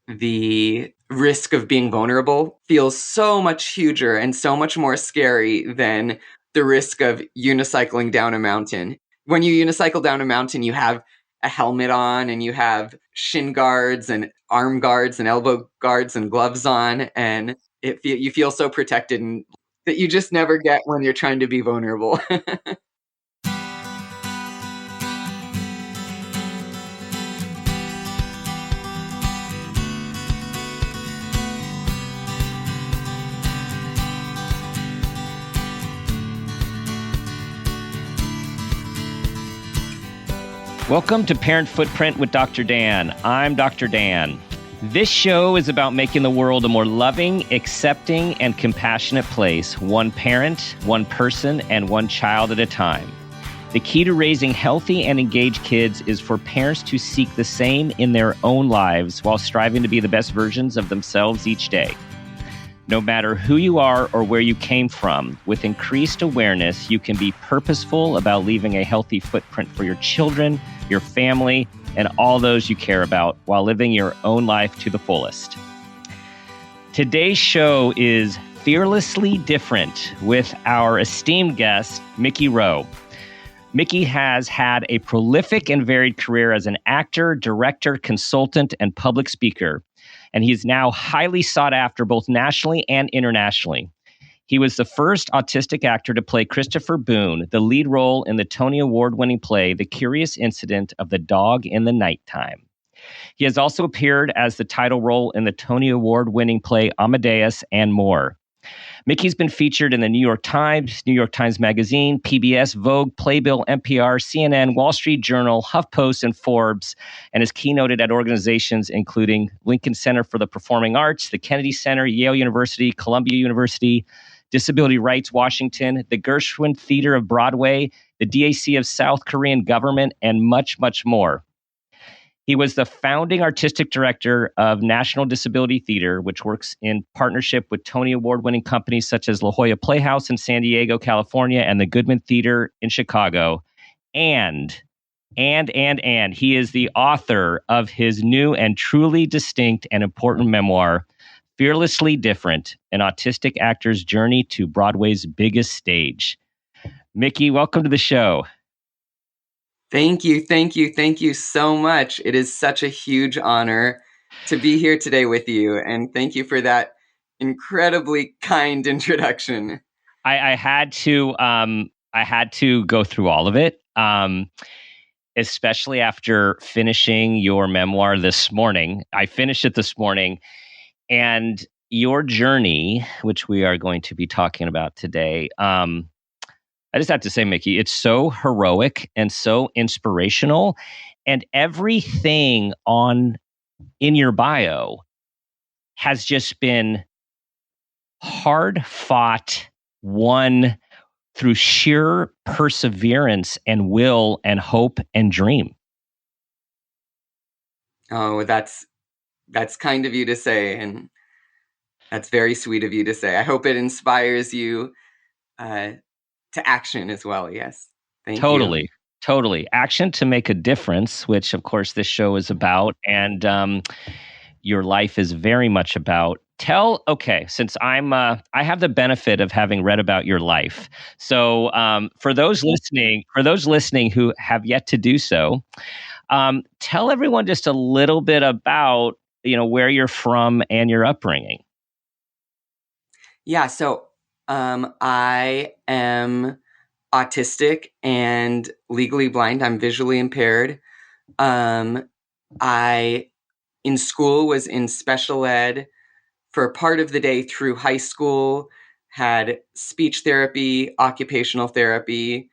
the risk of being vulnerable feels so much huger and so much more scary than the risk of unicycling down a mountain. When you unicycle down a mountain, you have a helmet on and you have shin guards and arm guards and elbow guards and gloves on, and you feel so protected and that you just never get when you're trying to be vulnerable. Welcome to Parent Footprint with Dr. Dan. I'm Dr. Dan. This show is about making the world a more loving, accepting, and compassionate place, one parent, one person, and one child at a time. The key to raising healthy and engaged kids is for parents to seek the same in their own lives while striving to be the best versions of themselves each day. No matter who you are or where you came from, with increased awareness, you can be purposeful about leaving a healthy footprint for your children, your family, and all those you care about while living your own life to the fullest. Today's show is Fearlessly Different with our esteemed guest, Mickey Rowe. Mickey has had a prolific and varied career as an actor, director, consultant, and public speaker, and he is now highly sought after both nationally and internationally. He was the first autistic actor to play Christopher Boone, the lead role in the Tony Award-winning play, The Curious Incident of the Dog in the Nighttime. He has also appeared as the title role in the Tony Award-winning play Amadeus and more. Mickey's been featured in the New York Times Magazine, PBS, Vogue, Playbill, NPR, CNN, Wall Street Journal, HuffPost, and Forbes, and is keynoted at organizations including Lincoln Center for the Performing Arts, the Kennedy Center, Yale University, Columbia University, Disability Rights Washington, the Gershwin Theatre of Broadway, the DAC of South Korean government, and much, much more. He was the founding artistic director of National Disability Theatre, which works in partnership with Tony Award-winning companies such as La Jolla Playhouse in San Diego, California, and the Goodman Theatre in Chicago. And he is the author of his new and truly distinct and important memoir, Fearlessly Different, an autistic actor's journey to Broadway's biggest stage. Mickey, welcome to the show. Thank you so much. It is such a huge honor to be here today with you, and thank you for that incredibly kind introduction. I had to go through all of it, especially after finishing your memoir this morning. I finished it this morning, and your journey, which we are going to be talking about today, I just have to say, Mickey, it's so heroic and so inspirational, and everything in your bio has just been hard fought, won through sheer perseverance and will and hope and dream. Oh, that's kind of you to say, and that's very sweet of you to say. I hope it inspires you to action as well. Yes. Thank you. Totally. Action to make a difference, which of course this show is about. And your life is very much about. Since I have the benefit of having read about your life. So for those listening who have yet to do so, tell everyone just a little bit about, where you're from and your upbringing. Yeah. So I am autistic and legally blind. I'm visually impaired. I, in school, was in special ed for part of the day through high school, had speech therapy, occupational therapy,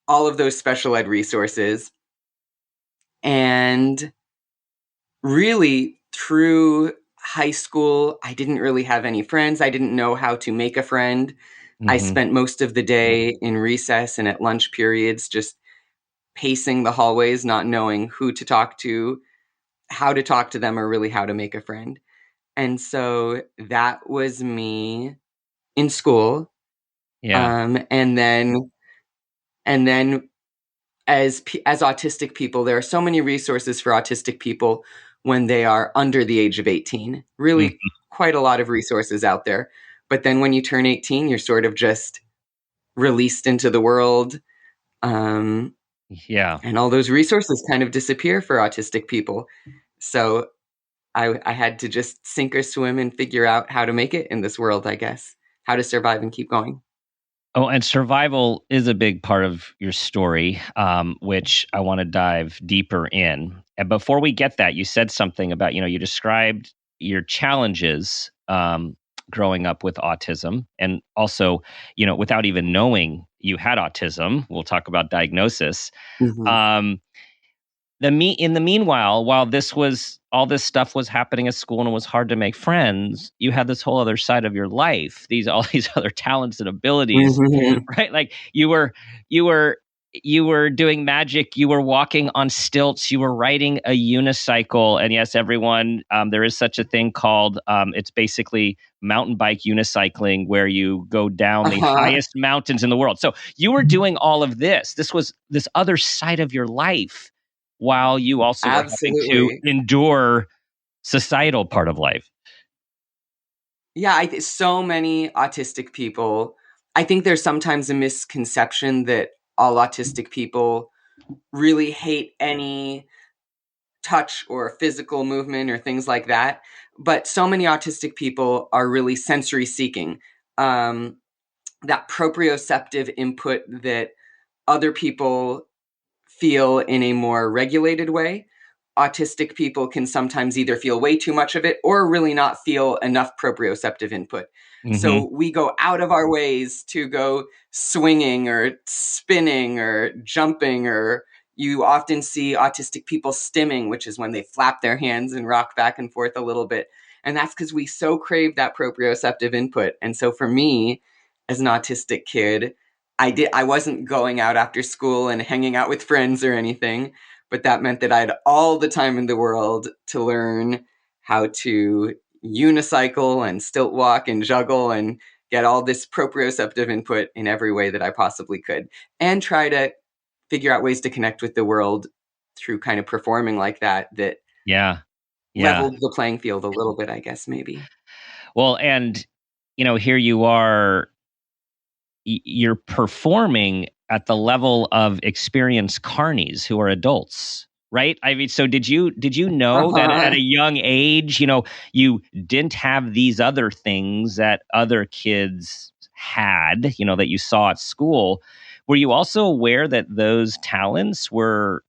all of those special ed resources. And really, through high school, I didn't really have any friends. I didn't know how to make a friend. I spent most of the day in recess and at lunch periods just pacing the hallways, not knowing who to talk to, how to talk to them, or really how to make a friend. And so that was me in school. Yeah. And then as autistic people, there are so many resources for autistic people when they are under the age of 18. Mhm. Really quite a lot of resources out there. But then when you turn 18, you're sort of just released into the world. Yeah. And all those resources kind of disappear for autistic people. So I had to just sink or swim and figure out how to make it in this world, I guess, how to survive and keep going. Oh, and survival is a big part of your story, which I want to dive deeper in. And before we get that, you said something about, you described your challenges growing up with autism. And also, without even knowing you had autism, we'll talk about diagnosis. Mm-hmm. Um, in the meanwhile, while all this stuff was happening at school and it was hard to make friends, you had this whole other side of your life, all these other talents and abilities, Mm-hmm. right? Like you were doing magic, you were walking on stilts, you were riding a unicycle. And yes, everyone, there is such a thing called it's basically mountain bike unicycling, where you go down the Uh-huh. highest mountains in the world. So you were doing all of this. This was this other side of your life, while you also were having to Absolutely. endure societal part of life. Yeah, so many autistic people. I think there's sometimes a misconception that all autistic people really hate any touch or physical movement or things like that. But so many autistic people are really sensory seeking. That proprioceptive input that other people feel in a more regulated way, autistic people can sometimes either feel way too much of it or really not feel enough proprioceptive input. Mm-hmm. So we go out of our ways to go swinging or spinning or jumping, or you often see autistic people stimming, which is when they flap their hands and rock back and forth a little bit. And that's because we so crave that proprioceptive input. And so for me, as an autistic kid, I wasn't going out after school and hanging out with friends or anything, but that meant that I had all the time in the world to learn how to unicycle and stilt walk and juggle and get all this proprioceptive input in every way that I possibly could, and try to figure out ways to connect with the world through kind of performing like that Yeah. Yeah. leveled the playing field a little bit, I guess, maybe. Well, and here you are, you're performing at the level of experienced carnies who are adults, right? I mean, so did you know that at Uh-huh. a young age, you didn't have these other things that other kids had, that you saw at school? Were you also aware that those talents were,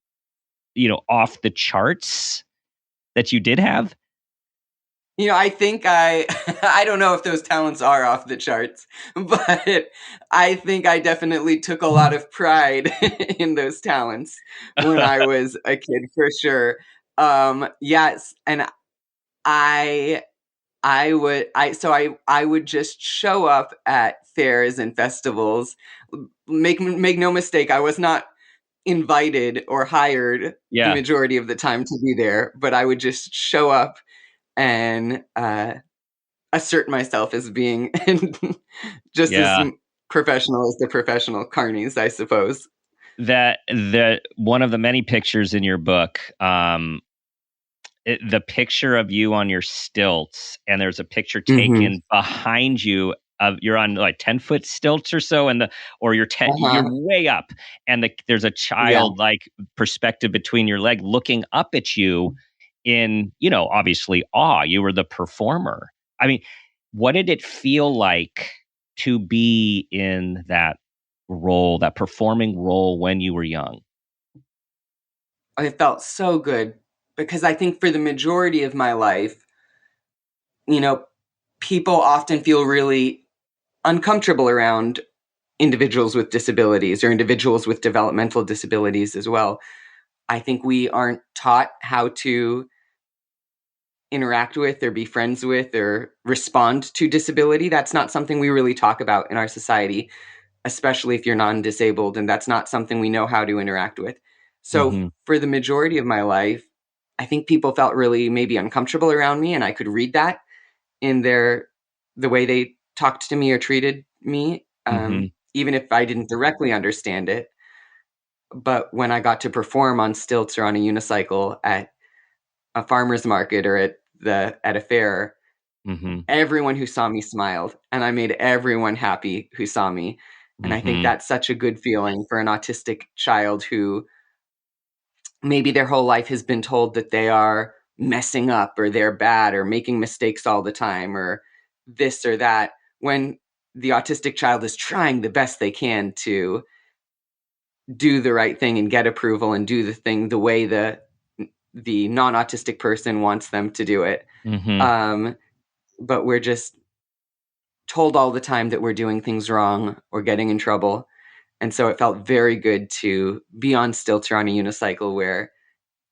off the charts, that you did have? I think I don't know if those talents are off the charts, but I think I definitely took a lot of pride in those talents when I was a kid, for sure. Yes, and I I would just show up at fairs and festivals. Make no mistake, I was not invited or hired the Yeah. majority of the time to be there, but I would just show up and assert myself as being just as Yeah. professional as the professional carnies, I suppose. That one of the many pictures in your book, the picture of you on your stilts, and there's a picture Mm-hmm. taken behind you of you're on like 10-foot stilts or so, and you're Uh-huh. way up, and there's a Yeah. child like perspective between your leg looking up at you in, obviously awe. You were the performer. I mean, what did it feel like to be in that role, that performing role, when you were young? It felt so good because I think for the majority of my life, you know, people often feel really uncomfortable around individuals with disabilities or individuals with developmental disabilities as well. I think we aren't taught how to interact with or be friends with or respond to disability. That's not something we really talk about in our society, especially if you're non-disabled, and that's not something we know how to interact with. So Hmm. for the majority of my life, I think people felt really maybe uncomfortable around me, and I could read that in the way they talked to me or treated me, Hmm. even if I didn't directly understand it. But when I got to perform on stilts or on a unicycle at a farmer's market or at a fair, Mm-hmm. everyone who saw me smiled, and I made everyone happy who saw me. And I think Mm-hmm. that's such a good feeling for an autistic child who maybe their whole life has been told that they are messing up or they're bad or making mistakes all the time or this or that. When the autistic child is trying the best they can to do the right thing and get approval and do the thing the way the non-autistic person wants them to do it. Mm-hmm. But we're just told all the time that we're doing things wrong or getting in trouble. And so it felt very good to be on Stilter on a unicycle where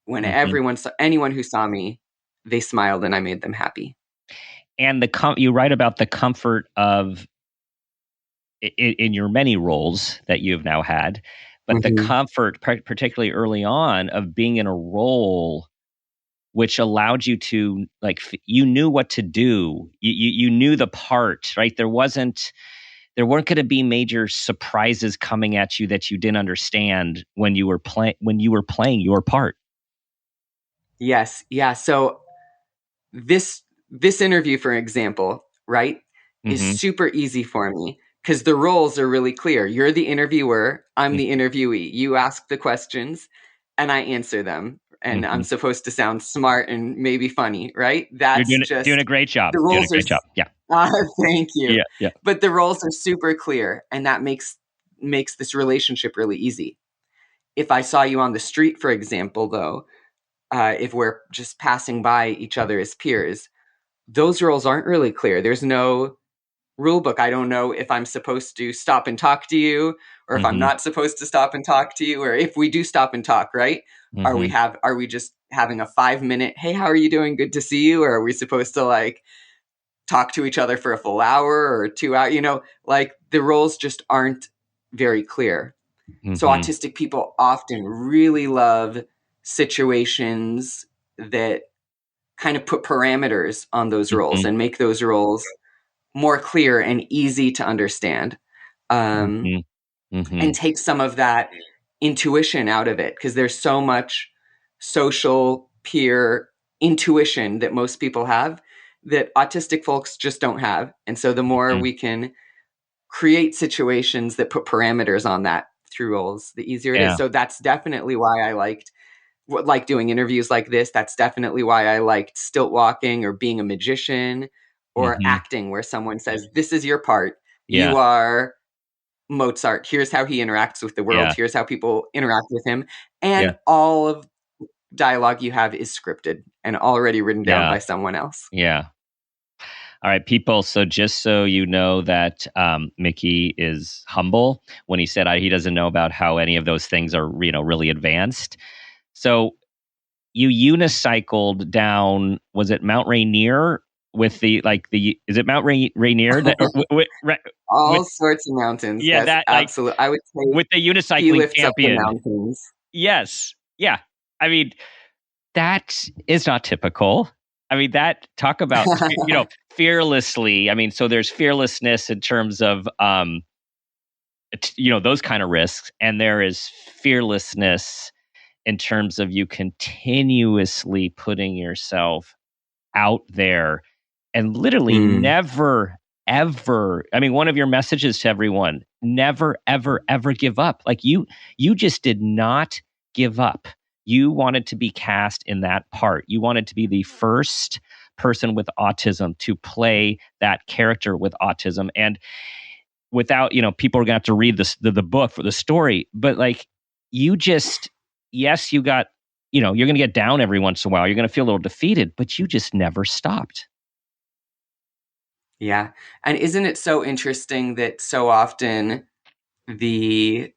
when Mm-hmm. anyone who saw me, they smiled and I made them happy. And you write about the comfort of in your many roles that you've now had, but the Mm-hmm. comfort, particularly early on, of being in a role which allowed you to you knew what to do. You knew the part, right? There weren't going to be major surprises coming at you that you didn't understand when you were playing your part. Yes. Yeah. So this interview, for example, right, is Mm-hmm. super easy for me because the roles are really clear. You're the interviewer, I'm the interviewee. You ask the questions and I answer them. And Mm-hmm. I'm supposed to sound smart and maybe funny, right? You're That's doing just a great job. the Doing a roles are great job. Yeah. uh, thank you. Yeah. Yeah. But the roles are super clear and that makes this relationship really easy. If I saw you on the street, for example, though, if we're just passing by each other as peers, those roles aren't really clear. There's no rule book. I don't know if I'm supposed to stop and talk to you or if I'm Mm-hmm. not supposed to stop and talk to you, or if we do stop and talk, right? Mm-hmm. Are we just having a 5 minute, hey, how are you doing? Good to see you? Or are we supposed to like talk to each other for a full hour or 2 hours? Like the roles just aren't very clear. So Mm-hmm. autistic people often really love situations that kind of put parameters on those roles Mm-hmm. and make those roles more clear and easy to understand, Mm-hmm. Mm-hmm. and take some of that intuition out of it because there's so much social peer intuition that most people have that autistic folks just don't have. And so the more Mm-hmm. we can create situations that put parameters on that through roles, the easier it is. Yeah. So that's definitely why I like doing interviews like this. That's definitely why I liked stilt walking or being a magician or Mm-hmm. acting, where someone says, this is your part. Yeah. You are Mozart. Here's how he interacts with the world. Yeah. Here's how people interact with him. Yeah. And all of dialogue you have is scripted and already written down Yeah. by someone else. Yeah. All right, people. So just so you know that Mickey is humble when he said he doesn't know about how any of those things are, really advanced. So you unicycled down, was it Mount Rainier with is it Mount Rainier that with All sorts of mountains. yeah, Yes, that absolutely. I would say with the he unicycling lifts up the champion. mountains. Yes. Yeah. I mean, that is not typical. I mean, talk about, fearlessly. I mean, so there's fearlessness in terms of, those kind of risks. And there is fearlessness in terms of you continuously putting yourself out there and literally Mm. never, ever. I mean, one of your messages to everyone, never, ever, ever give up. Like you just did not give up. You wanted to be cast in that part. You wanted to be the first person with autism to play that character with autism. And without, people are gonna have to read the book for the story, but like you just, yes, you got, you're gonna get down every once in a while. You're gonna feel a little defeated, but you just never stopped. Yeah. And isn't it so interesting that so often the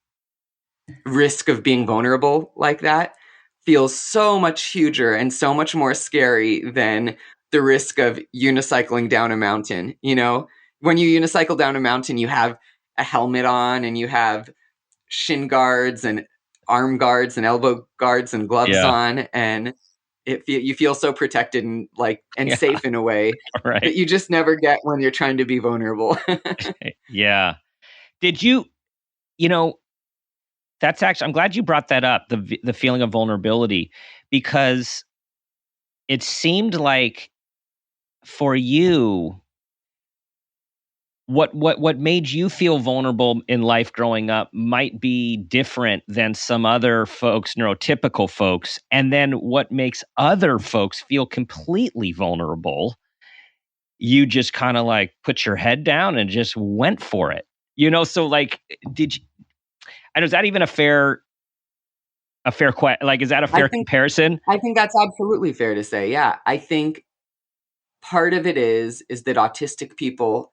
risk of being vulnerable like that feels so much huger and so much more scary than the risk of unicycling down a mountain? When you unicycle down a mountain, you have a helmet on and you have shin guards and arm guards and elbow guards and gloves Yeah. on, and you feel so protected and Yeah. safe in a way Right. that you just never get when you're trying to be vulnerable. Yeah. Did you, you know, that's actually, I'm glad you brought that up, the feeling of vulnerability, because it seemed like for you, what made you feel vulnerable in life growing up might be different than some other folks, neurotypical folks, and then what makes other folks feel completely vulnerable, you just kind of like put your head down and just went for it. So like, did you, I know, is that even like, is that a I fair think comparison? I think that's absolutely fair to say. Yeah. I think part of it is that autistic people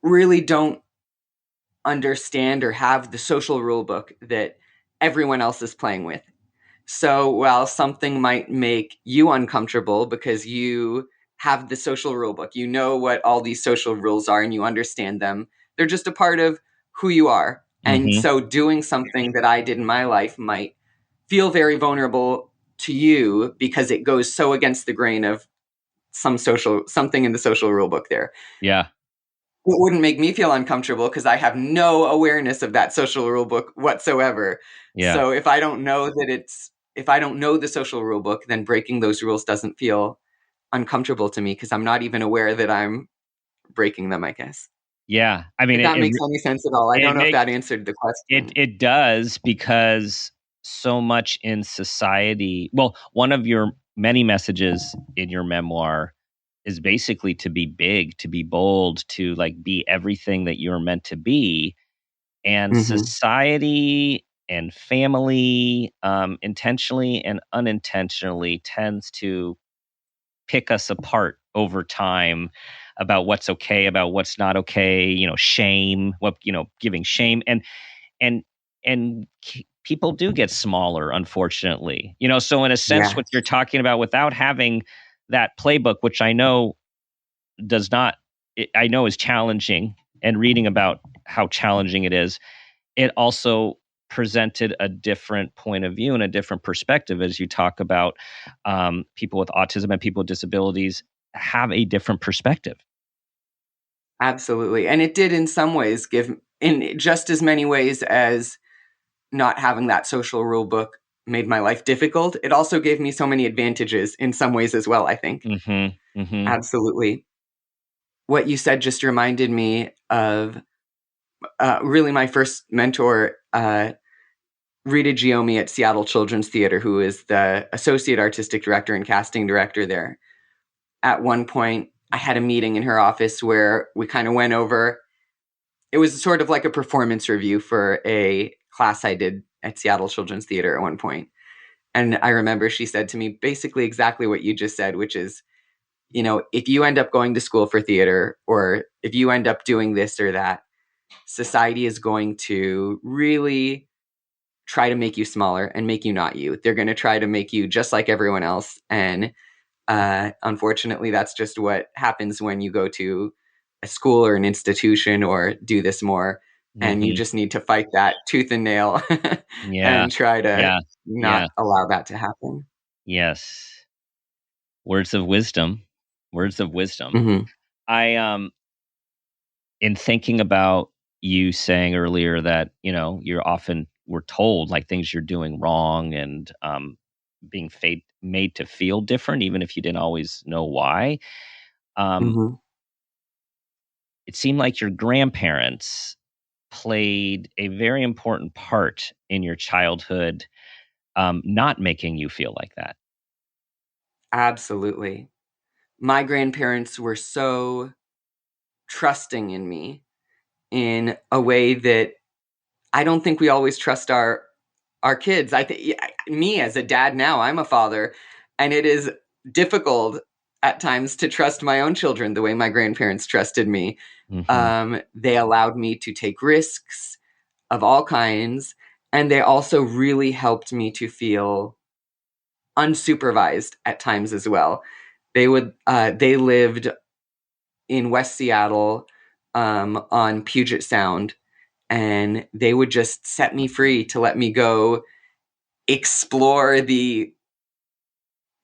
really don't understand or have the social rule book that everyone else is playing with. So while something might make you uncomfortable because you have the social rule book, you know what all these social rules are and you understand them, they're just a part of who you are. And Mm-hmm. so doing something that I did in my life might feel very vulnerable to you because it goes so against the grain of something in the social rule book there. Yeah. It wouldn't make me feel uncomfortable because I have no awareness of that social rule book whatsoever. Yeah. So if I don't know the social rule book, then breaking those rules doesn't feel uncomfortable to me because I'm not even aware that I'm breaking them, I guess. Yeah. I mean, If that makes any sense at all. I it don't know if makes that answered the it question. it does, because so much in society, well, one of your many messages in your memoir is basically to be big, to be bold, to like be everything that you're meant to be. And Mhm. society and family, intentionally and unintentionally, tends to pick us apart over time about what's okay, about what's not okay, shame, giving shame. And people do get smaller, unfortunately. So in a sense, Yeah, what you're talking about, without having that playbook, which I know does not, I know is challenging, and reading about how challenging it is, it also presented a different point of view and a different perspective, as you talk about, people with autism and people with disabilities have a different perspective. absolutely. And it did in some ways give in just as many ways as not having that social rule book made my life difficult. It also gave me so many advantages in some ways as well, I think. Hmm. Hmm. Absolutely. What you said just reminded me of really my first mentor, Rita Giomi at Seattle Children's Theatre, who is the associate artistic director and casting director there. At one point, I had a meeting in her office where we kind of went over, it was sort of like a performance review for a class I did at Seattle Children's Theatre at one point. And I remember she said to me basically exactly what you just said, which is, if you end up going to school for theater or if you end up doing this or that, society is going to really try to make you smaller and make you not you. They're going to try to make you just like everyone else. And unfortunately, that's just what happens when you go to a school or an institution or do this more. And you Hmm. just need to fight that tooth and nail Yeah. and try to Yeah. not Yeah. allow that to happen. Yes. Words of wisdom. Words of wisdom. Hmm. I In thinking about you saying earlier that, you're often we're told like things you're doing wrong, and being made to feel different, even if you didn't always know why. Um, Hmm. it seemed like your grandparents played a very important part in your childhood, not making you feel like that. Absolutely. My grandparents were so trusting in me in a way that I don't think we always trust our kids. I think me as a dad now, I'm a father, and it is difficult at times to trust my own children the way my grandparents trusted me. Hmm. They allowed me to take risks of all kinds, and they also really helped me to feel unsupervised at times as well. They lived in West Seattle, on Puget Sound, and they would just set me free to let me go explore the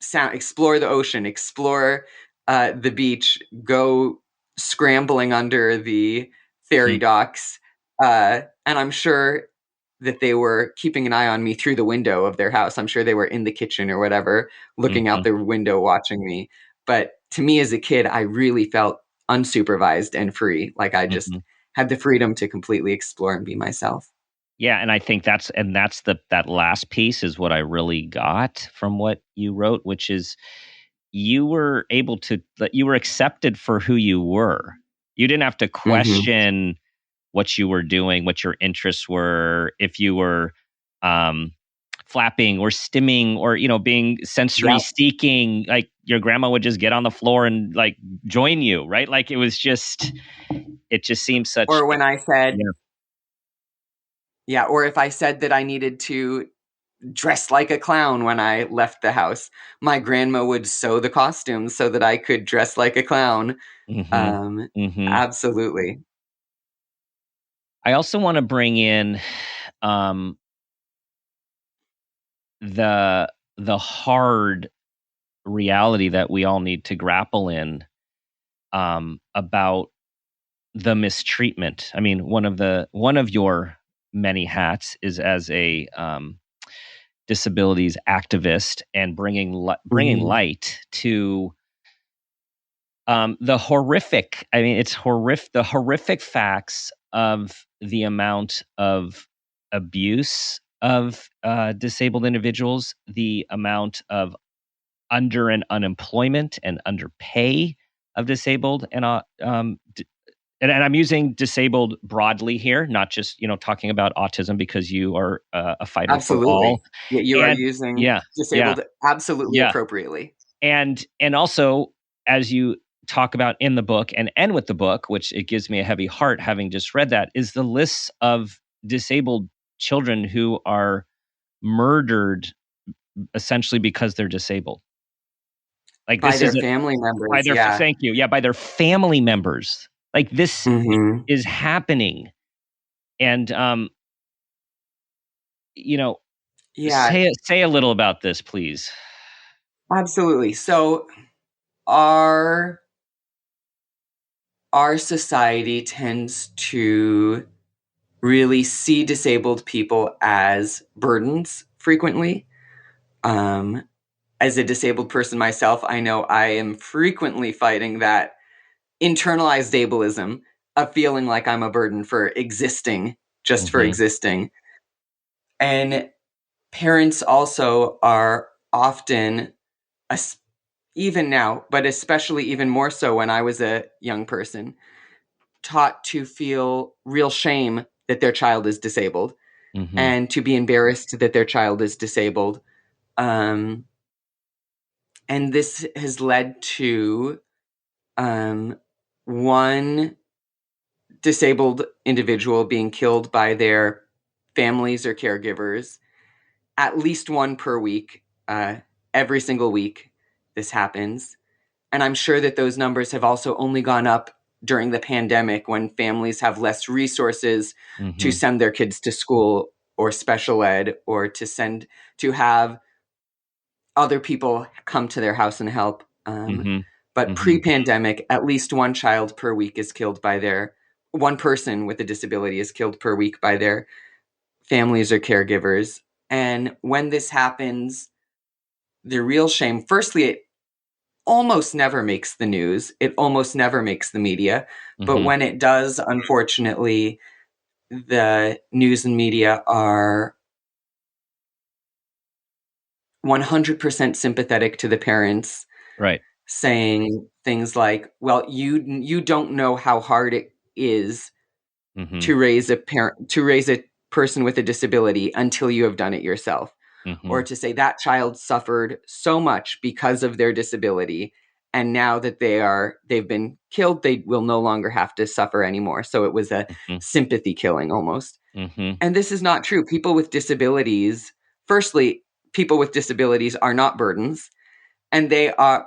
sound, explore the ocean, explore the beach, go scrambling under the ferry docks. And I'm sure that they were keeping an eye on me through the window of their house. I'm sure they were in the kitchen or whatever, looking out the window, watching me. But to me as a kid, I really felt unsupervised and free. Like I just had the freedom to completely explore and be myself. Yeah, and I think that's that last piece is what I really got from what you wrote, which is you were accepted for who you were. You didn't have to question what you were doing, what your interests were, if you were flapping or stimming or, being sensory seeking. Like your grandma would just get on the floor and like join you, right? Like it just seems such. Or when I said, or if I said that I needed to dress like a clown when I left the house, my grandma would sew the costumes so that I could dress like a clown. Absolutely. I also want to bring in the hard reality that we all need to grapple in about the mistreatment. I mean, one of your many hats is as a disabilities activist and bringing light to the horrific. I mean, it's horrific. The horrific facts of the amount of abuse of disabled individuals, the amount of under and unemployment and underpay of disabled and I'm using disabled broadly here, not just talking about autism because you are a fighter for all. Yeah, you are using disabled absolutely appropriately. And also, as you talk about in the book and end with the book, which it gives me a heavy heart having just read that, is the lists of disabled children who are murdered essentially because they're disabled. Like by their family members. Thank you. Yeah, by their family members. Like this is happening. And say a little about this, please. Absolutely. So our society tends to really see disabled people as burdens frequently. As a disabled person myself, I know I am frequently fighting that internalized ableism of feeling like I'm a burden for existing, just for existing. And parents also are often, even now, but especially even more so when I was a young person, taught to feel real shame that their child is disabled and to be embarrassed that their child is disabled. And this has led to one disabled individual being killed by their families or caregivers, at least one per week. Every single week this happens. And I'm sure that those numbers have also only gone up during the pandemic when families have less resources to send their kids to school or special ed or to have other people come to their house and help. But pre-pandemic, at least one child per week is killed by one person with a disability is killed per week by their families or caregivers. And when this happens, the real shame, firstly, it almost never makes the news. It almost never makes the media. But when it does, unfortunately, the news and media are 100% sympathetic to the parents. Right. Saying things like, well, you don't know how hard it is to raise a person with a disability until you have done it yourself. Or to say that child suffered so much because of their disability, and now that they've been killed, they will no longer have to suffer anymore. So it was a sympathy killing almost. And this is not true. People with disabilities, firstly, people with disabilities are not burdens. And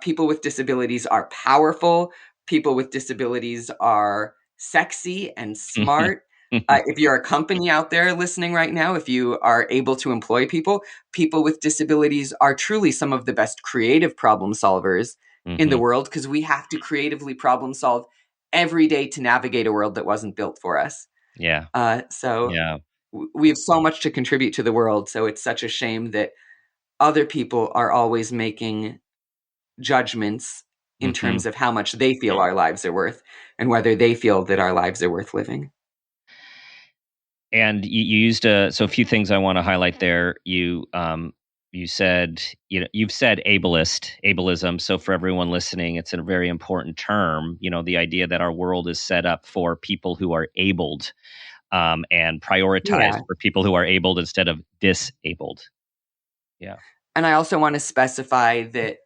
people with disabilities are powerful. People with disabilities are sexy and smart. If you're a company out there listening right now, if you are able to employ people with disabilities are truly some of the best creative problem solvers in the world, because we have to creatively problem solve every day to navigate a world that wasn't built for us. Yeah. we have so much to contribute to the world. So it's such a shame that other people are always making judgments in terms of how much they feel our lives are worth and whether they feel that our lives are worth living. And you used so a few things I want to highlight there. You said, you've said ableism. So for everyone listening, it's a very important term. The idea that our world is set up for people who are abled, and prioritized Yeah. for people who are abled instead of disabled. Yeah. And I also want to specify that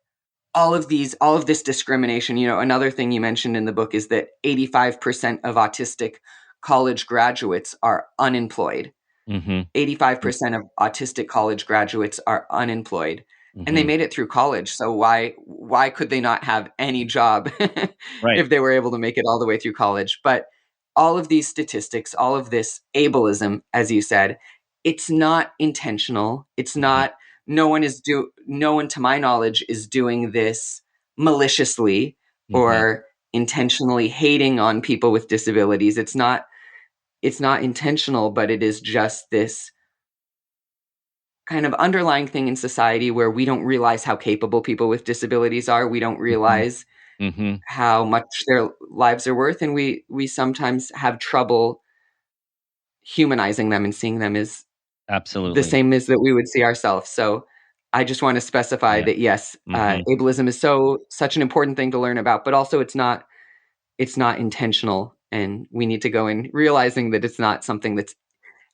all of this discrimination, another thing you mentioned in the book is that 85% of autistic college graduates are unemployed. 85% of autistic college graduates are unemployed, and they made it through college. So why could they not have any job Right. if they were able to make it all the way through college? But all of these statistics, all of this ableism, as you said, it's not intentional. It's not, no one to my knowledge is doing this maliciously or intentionally hating on people with disabilities. It's not intentional, but it is just this kind of underlying thing in society where we don't realize how capable people with disabilities are. We don't realize how much their lives are worth, and we sometimes have trouble humanizing them and seeing them as the Absolutely. same as that we would see ourselves. So I just want to specify that yes, ableism is such an important thing to learn about, but also it's not intentional, and we need to go in realizing that it's not something that's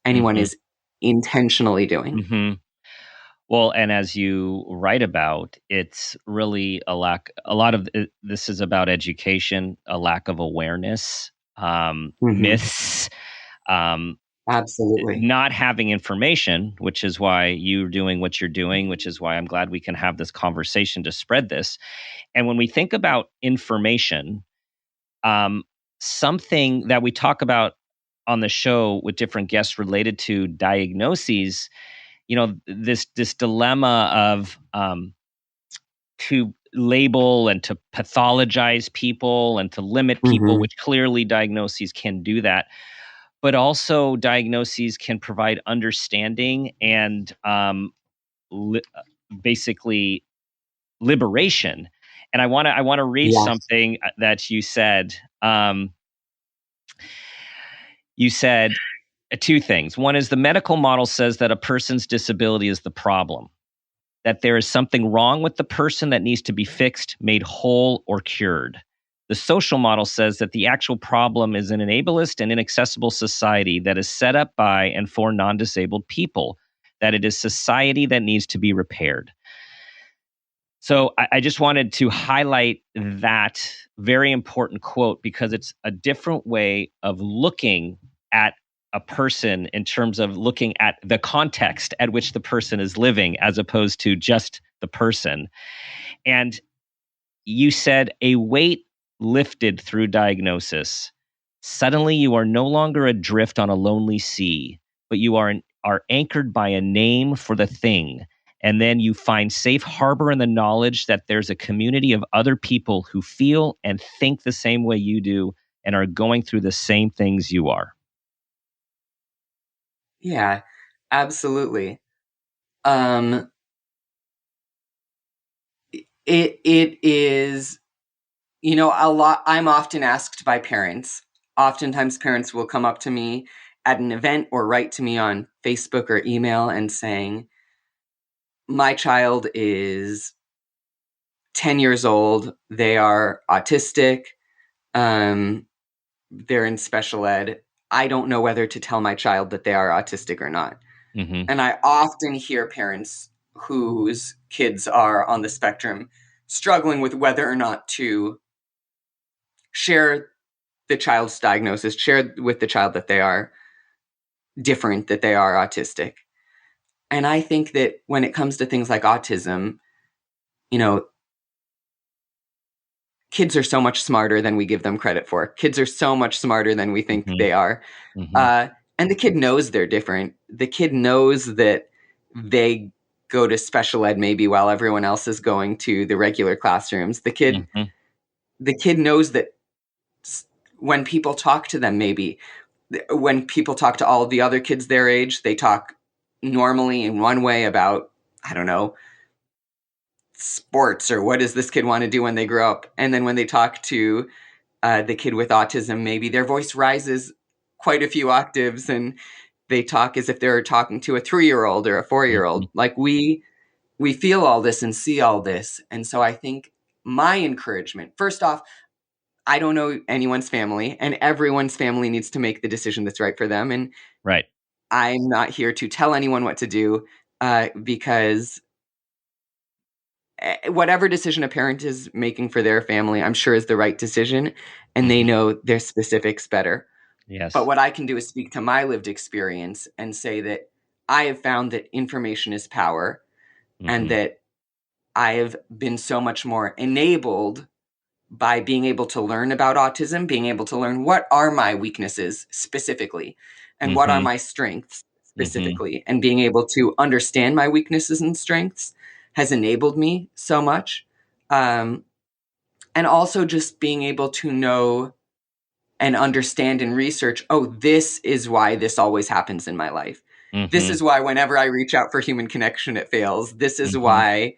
anyone is intentionally doing. Well, and as you write about, it's really a lot of this is about education, a lack of awareness, myths, Absolutely. not having information, which is why you're doing what you're doing, which is why I'm glad we can have this conversation to spread this. And when we think about information, something that we talk about on the show with different guests related to diagnoses, this dilemma of to label and to pathologize people and to limit people, which clearly diagnoses can do that. But also diagnoses can provide understanding and basically liberation. And I want to read Yes. something that you said. You said two things. One is the medical model says that a person's disability is the problem, that there is something wrong with the person that needs to be fixed, made whole, or cured. The social model says that the actual problem is an ableist and inaccessible society that is set up by and for non-disabled people, that it is society that needs to be repaired. So I just wanted to highlight that very important quote because it's a different way of looking at a person in terms of looking at the context at which the person is living as opposed to just the person. And you said a weight lifted through diagnosis. Suddenly you are no longer adrift on a lonely sea, but you are anchored by a name for the thing. And then you find safe harbor in the knowledge that there's a community of other people who feel and think the same way you do and are going through the same things you are. Yeah, absolutely. It is, a lot. I'm often asked by parents. Oftentimes parents will come up to me at an event or write to me on Facebook or email and saying, my child is 10 years old. They are autistic. They're in special ed. I don't know whether to tell my child that they are autistic or not. And I often hear parents whose kids are on the spectrum struggling with whether or not to share the child's diagnosis, share with the child that they are different, that they are autistic. And I think that when it comes to things like autism, kids are so much smarter than we give them credit for. Kids are so much smarter than we think they are. And the kid knows they're different. The kid knows that they go to special ed maybe while everyone else is going to the regular classrooms. The kid knows that when people talk to them, maybe when people talk to all of the other kids their age, they talk normally in one way about, I don't know, sports or what does this kid want to do when they grow up. And then when they talk to the kid with autism, maybe their voice rises quite a few octaves and they talk as if they're talking to a 3-year-old or a 4-year-old. Like we feel all this and see all this. And so I think my encouragement, first off, I don't know anyone's family, and everyone's family needs to make the decision that's right for them. And Right. I'm not here to tell anyone what to do because whatever decision a parent is making for their family, I'm sure is the right decision, and they know their specifics better. Yes. But what I can do is speak to my lived experience and say that I have found that information is power, and that I have been so much more enabled by being able to learn about autism, being able to learn what are my weaknesses specifically and what are my strengths specifically, and being able to understand my weaknesses and strengths has enabled me so much. And also just being able to know and understand and research, oh, this is why this always happens in my life. This is why whenever I reach out for human connection, it fails. This is why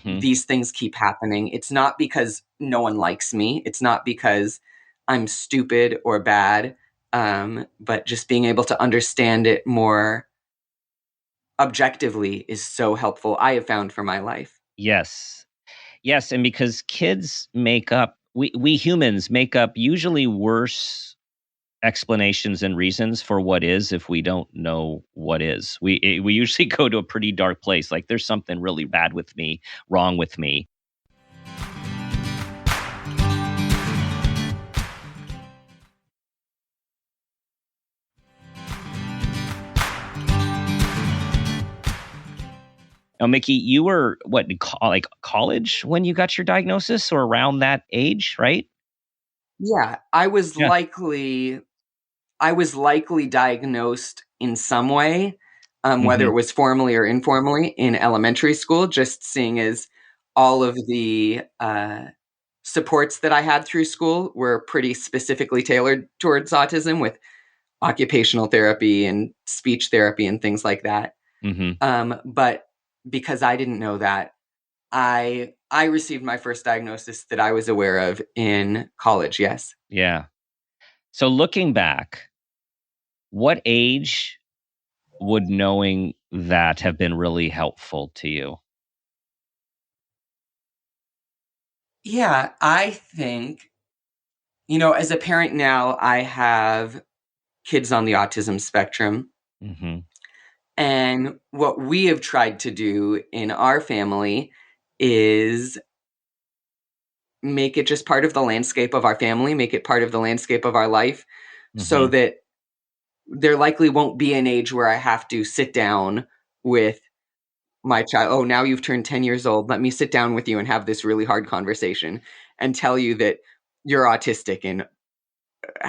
these things keep happening. It's not because no one likes me. It's not because I'm stupid or bad, but just being able to understand it more objectively is so helpful, I have found, for my life. Yes. Yes, and because kids make up, we humans make up usually worse explanations and reasons for what is if we don't know what is. We usually go to a pretty dark place, like there's something really bad with me, wrong with me. Now, Mickey, you were like college when you got your diagnosis, or around that age, right? Yeah, I was likely diagnosed in some way, whether it was formally or informally in elementary school, just seeing as all of the supports that I had through school were pretty specifically tailored towards autism, with occupational therapy and speech therapy and things like that. But because I didn't know that, I received my first diagnosis that I was aware of in college. Yes. Yeah. So looking back, what age would knowing that have been really helpful to you? Yeah, I think, as a parent now, I have kids on the autism spectrum. And what we have tried to do in our family is make it just part of the landscape of our family, make it part of the landscape of our life, so that there likely won't be an age where I have to sit down with my child. Oh, now you've turned 10 years old. Let me sit down with you and have this really hard conversation and tell you that you're autistic and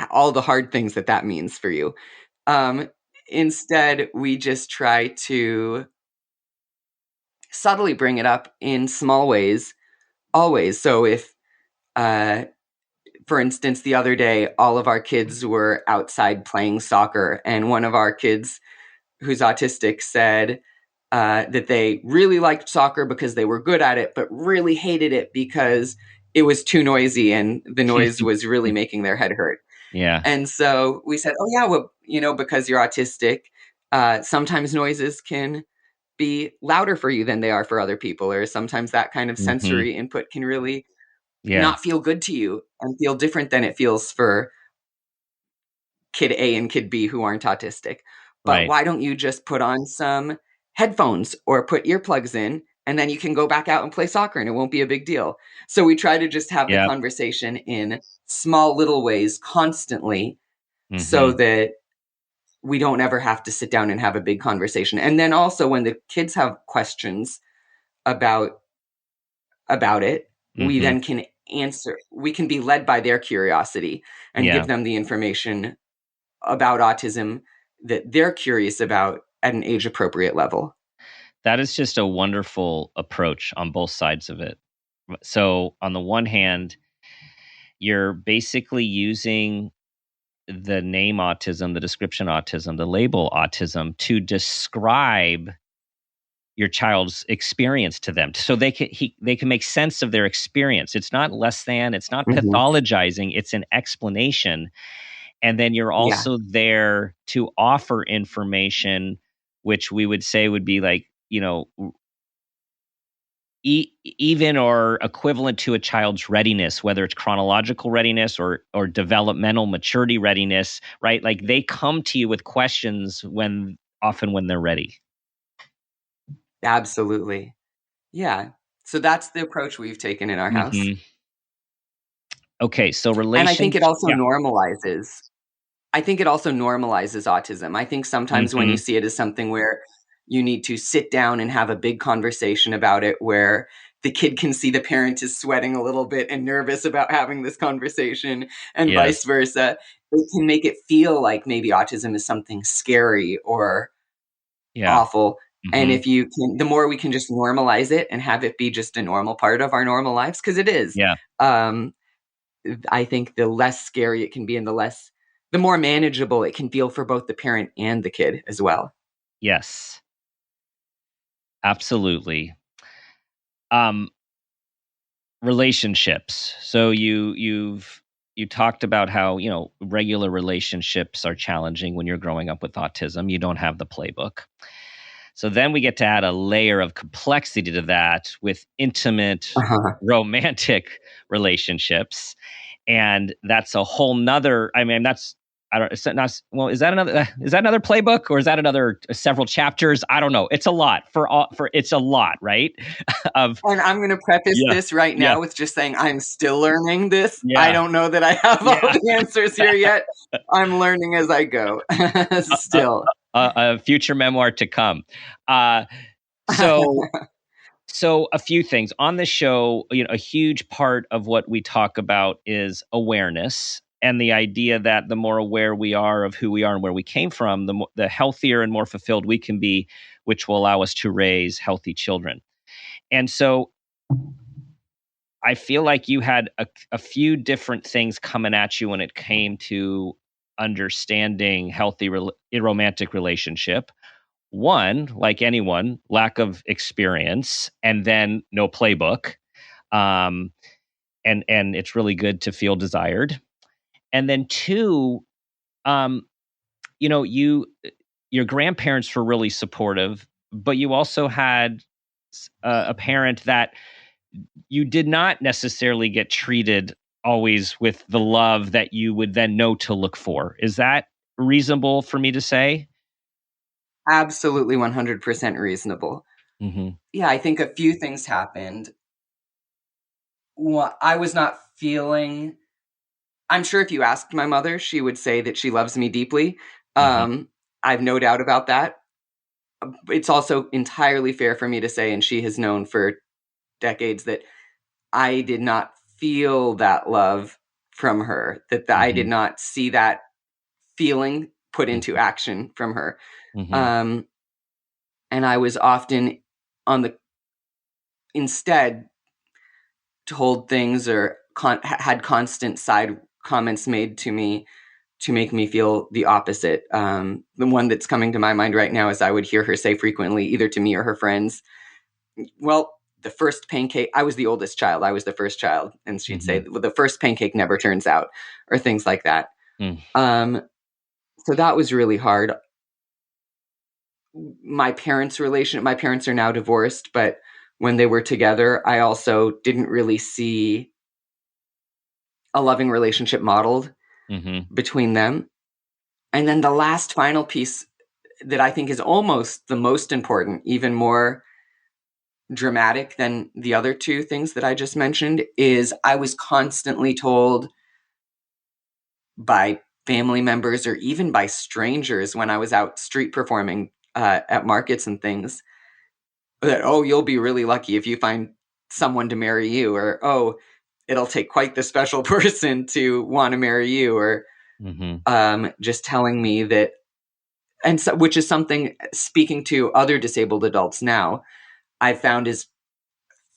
all the hard things that means for you. Instead, we just try to subtly bring it up in small ways, always. So if, for instance, the other day, all of our kids were outside playing soccer, and one of our kids who's autistic said that they really liked soccer because they were good at it, but really hated it because it was too noisy and the noise was really making their head hurt. Yeah. And so we said, oh yeah, well, because you're autistic, sometimes noises can be louder for you than they are for other people, or sometimes that kind of sensory input can really not feel good to you and feel different than it feels for kid A and kid B who aren't autistic. But why don't you just put on some headphones or put earplugs in, and then you can go back out and play soccer and it won't be a big deal. So we try to just have the conversation in small little ways constantly, so that we don't ever have to sit down and have a big conversation. And then also when the kids have questions about it, we then can answer. We can be led by their curiosity and give them the information about autism that they're curious about at an age appropriate level. That is just a wonderful approach on both sides of it. So on the one hand, you're basically using the name autism, the description autism, the label autism to describe your child's experience to them, so they can make sense of their experience. It's not less than, it's not Mhm. pathologizing, it's an explanation. And then you're Yeah. also there to offer information, which we would say would be like, even or equivalent to a child's readiness, whether it's chronological readiness or developmental maturity readiness, right? Like they come to you with questions often when they're ready. Absolutely. Yeah. So that's the approach we've taken in our house. Hmm. Okay, so And I think it relations, also yeah. normalizes autism. I think sometimes when you Hmm. see it as something where you need to sit down and have a big conversation about it, where the kid can see the parent is sweating a little bit and nervous about having this conversation, and vice Yes. versa, it can make it feel like maybe autism is something scary or Yeah. awful. And Hmm. if you can, the more we can just normalize it and have it be just a normal part of our normal lives, because it is. Yeah. Um, I think the less scary it can be and the more manageable it can feel for both the parent and the kid as well. Yes. Absolutely. Um, Relationships. So you talked about how, regular relationships are challenging when you're growing up with autism. You don't have the playbook. So then we get to add a layer of complexity to that with intimate Uh-huh. romantic relationships. And that's a whole nother, I mean, that's, I don't, it's not, well, is that another playbook, or is that another several chapters? I don't know. It's a lot it's a lot, right? Of, And I'm going to preface yeah, this right yeah, now with just saying I'm still learning this. I yeah, don't know that I have all yeah. the answers here yet. I'm learning as I go. a, Still. a future memoir to come. Uh, so, so a few things on the show. A huge part of what we talk about is awareness, and the idea that the more aware we are of who we are and where we came from, the healthier and more fulfilled we can be, which will allow us to raise healthy children. And so I feel like you had a few different things coming at you when it came to understanding healthy romantic relationship. One, like anyone, lack of experience, and then no playbook. Um, and it's really good to feel desired. And then two, um, you know, you your grandparents were really supportive, but you also had a parent that you did not necessarily get treated always with the love that you would then know to look for. Is that reasonable for me to say? Absolutely 100% reasonable. Hmm. Yeah, I think a few things happened. I was not feeling. I'm sure if you asked my mother, she would say that she loves me deeply. Hmm. Um, I have no doubt about that. It's also entirely fair for me to say, and she has known for decades, that I did not feel that love from her, I did Hmm. not see that feeling put into Hmm. action from her. Hmm. Um, and I was often on the instead told things or had constant side comments made to me to make me feel the opposite. The one that's coming to my mind right now is I would hear her say frequently, either to me or her friends, well, the first pancake, I was the oldest child. I was the first child. And she'd say, Hmm. well, the first pancake never turns out, or things like that. Mm. Um, so that was really hard. My parents are now divorced, but when they were together, I also didn't really see a loving relationship modeled Mhm. between them. And then the last final piece that I think is almost the most important, even more dramatic than the other two things that I just mentioned, is I was constantly told by family members or even by strangers when I was out street performing at markets and things that, oh, you'll be really lucky if you find someone to marry you, or, oh, it'll take quite the special person to want to marry you, or Mhm. just telling me that, and so, which is something, speaking to other disabled adults now, I've found is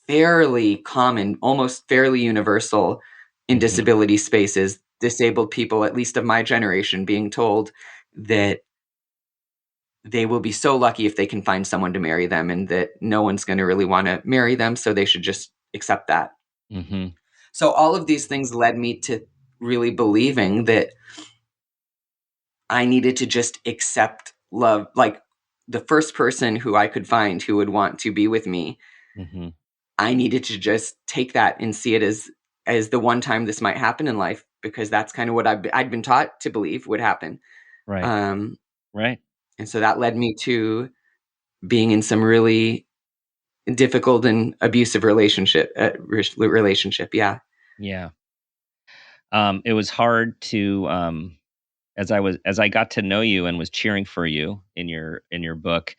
fairly common, almost fairly universal in Mhm. disability spaces, disabled people, at least of my generation, being told that they will be so lucky if they can find someone to marry them, and that no one's going to really want to marry them, so they should just accept that. Mm-hmm. So all of these things led me to really believing that I needed to just accept love. Like, the first person who I could find who would want to be with me, Mm-hmm. I needed to just take that and see it as the one time this might happen in life, because that's kind of what I'd been taught to believe would happen. Right. Right. And so that led me to being in some really difficult and abusive relationship. Yeah. Yeah. It was hard to, as I got to know you and was cheering for you in your book.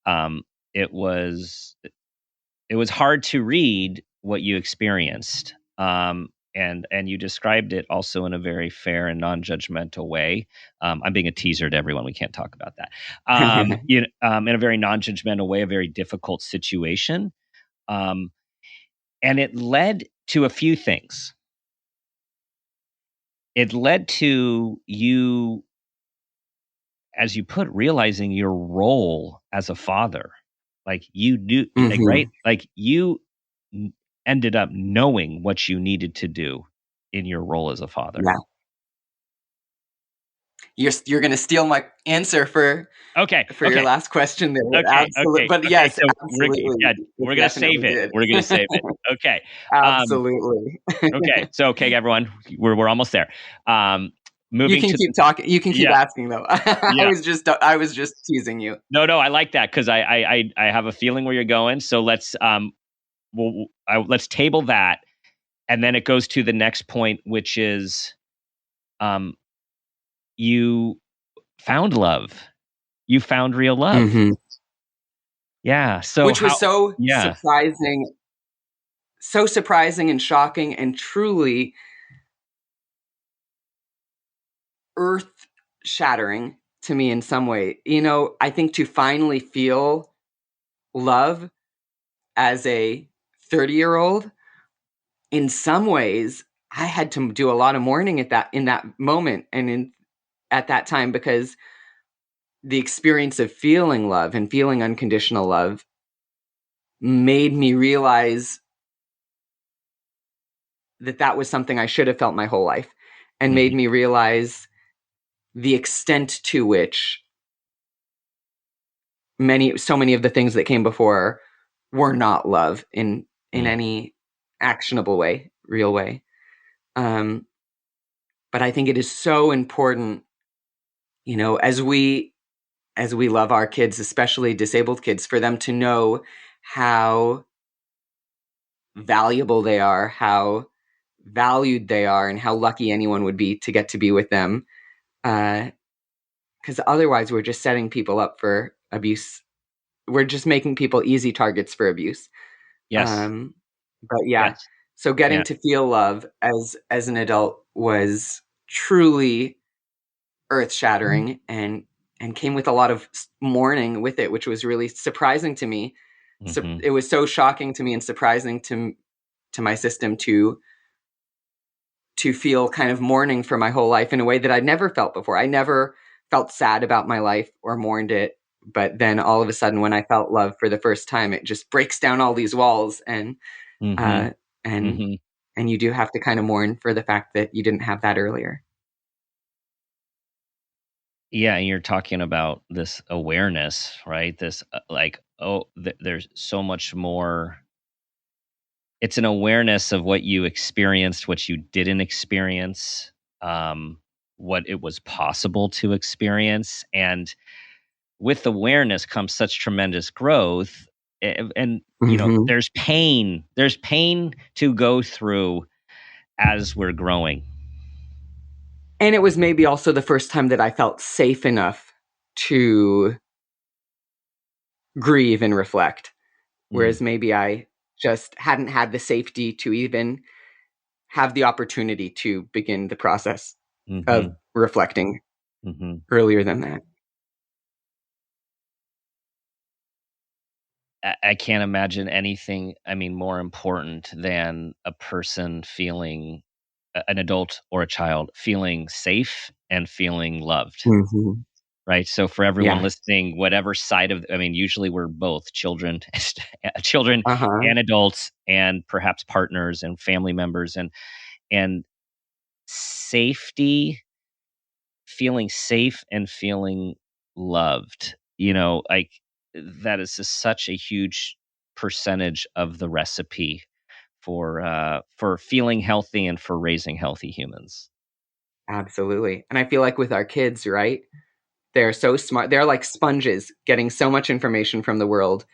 Um, it was hard to read what you experienced. And you described it also in a very fair and non-judgmental way. I'm being a teaser to everyone. We can't talk about that. In a very non-judgmental way, a very difficult situation. Um, and it led to a few things. It led to you, as you put, realizing your role as a father. Like, you knew, like, right? Like, you ended up knowing what you needed to do in your role as a father. Yeah. You're going to steal my answer for your last question there. Absolutely. But yes, so absolutely. We're going to save it. We're going to save it. Okay. Absolutely. Okay, everyone, we're almost there. You can keep talking. You can keep asking, though. Yeah. I was just teasing you. No, I like that, because I have a feeling where you're going. So let's let's table that, and then it goes to the next point, which is, you found love. You found real love. Mm-hmm. Yeah. So which was so surprising and shocking and truly earth shattering to me in some way. I think to finally feel love as a 30-year-old, in some ways, I had to do a lot of mourning in that moment and at that time, because the experience of feeling love and feeling unconditional love made me realize that was something I should have felt my whole life, and made me realize the extent to which so many of the things that came before were not love in any actionable way, real way. But I think it is so important, as we love our kids, especially disabled kids, for them to know how valuable they are, how valued they are, and how lucky anyone would be to get to be with them. Because otherwise we're just setting people up for abuse. We're just making people easy targets for abuse. Yes. But yeah, yes. So getting to feel love as an adult was truly earth-shattering, and came with a lot of mourning with it, which was really surprising to me. So it was so shocking to me and surprising to my system to feel kind of mourning for my whole life in a way that I'd never felt before. I never felt sad about my life or mourned it. But then all of a sudden, when I felt love for the first time, it just breaks down all these walls, and you do have to kind of mourn for the fact that you didn't have that earlier. Yeah, and you're talking about this awareness, right? This there's so much more. It's an awareness of what you experienced, what you didn't experience, what it was possible to experience, and with awareness comes such tremendous growth. And there's pain to go through as we're growing. And it was maybe also the first time that I felt safe enough to grieve and reflect, whereas maybe I just hadn't had the safety to even have the opportunity to begin the process of reflecting earlier than that. I can't imagine anything, more important than a person feeling an adult or a child feeling safe and feeling loved. Mm-hmm. Right. So for everyone Yeah. listening, whatever side of, I mean, usually we're both children, children Uh-huh. and adults, and perhaps partners and family members, and safety, feeling safe and feeling loved. Like that is just such a huge percentage of the recipe for feeling healthy and for raising healthy humans. Absolutely. And I feel like with our kids, right? They're so smart. They're like sponges getting so much information from the world.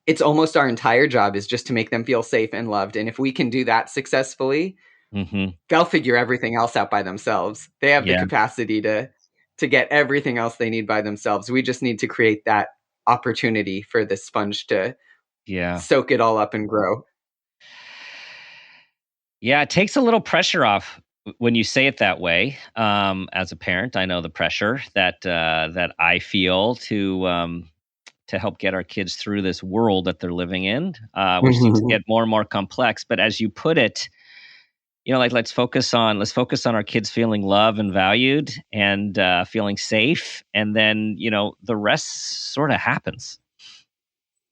It's almost our entire job is just to make them feel safe and loved. And if we can do that successfully, Hmm. they'll figure everything else out by themselves. They have the Yeah. capacity to get everything else they need by themselves. We just need to create that opportunity for the sponge to Yeah. soak it all up and grow. Yeah, it takes a little pressure off when you say it that way. As a parent, I know the pressure that I feel to help get our kids through this world that they're living in, which seems to Mhm. get more and more complex. But as you put it, like let's focus on our kids feeling loved and valued and feeling safe, and then the rest sort of happens.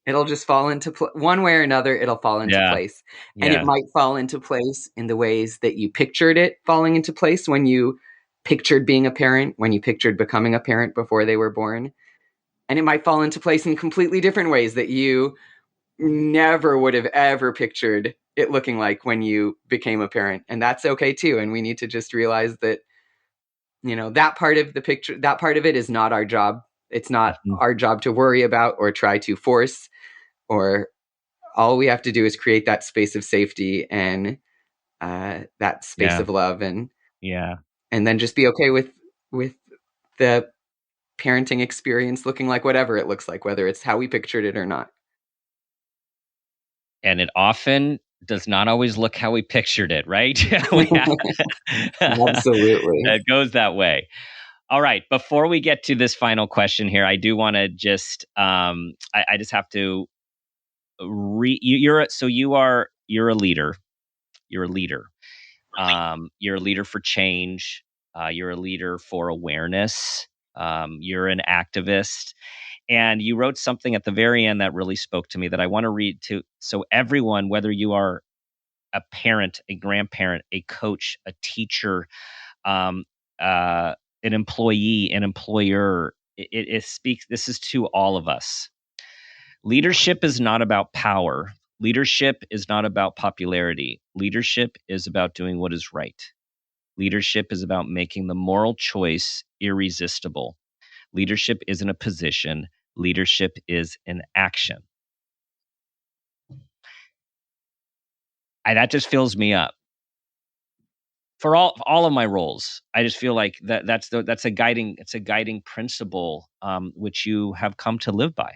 It'll just fall into one way or another. It'll fall into Yeah, place, and it yeah, might fall into place in the ways that you pictured it falling into place when you pictured being a parent, when you pictured becoming a parent before they were born, and it might fall into place in completely different ways that you never would have ever pictured it looking like when you became a parent. And that's okay too. And we need to just realize that, that part of the picture, that part of it is not our job. It's not mhm, our job to worry about or try to force, or all we have to do is create that space of safety and that space yeah, of love, and yeah. then just be okay with the parenting experience looking like whatever it looks like, whether it's how we pictured it or not. And it often does not always look how we pictured it, right? We have Absolutely. it goes that way. All right. Before we get to this final question here, I do want to just I just have to you're a leader. You're a leader. You're a leader for change. You're a leader for awareness. You're an activist. And you wrote something at the very end that really spoke to me that I want to read to. So everyone, whether you are a parent, a grandparent, a coach, a teacher, um, an employee, an employer, it speaks. This is to all of us. Leadership is not about power. Leadership is not about popularity. Leadership is about doing what is right. Leadership is about making the moral choice irresistible. Leadership isn't a position. Leadership is an action. That just fills me up for all of my roles. I just feel like that's a guiding principle, which you have come to live by.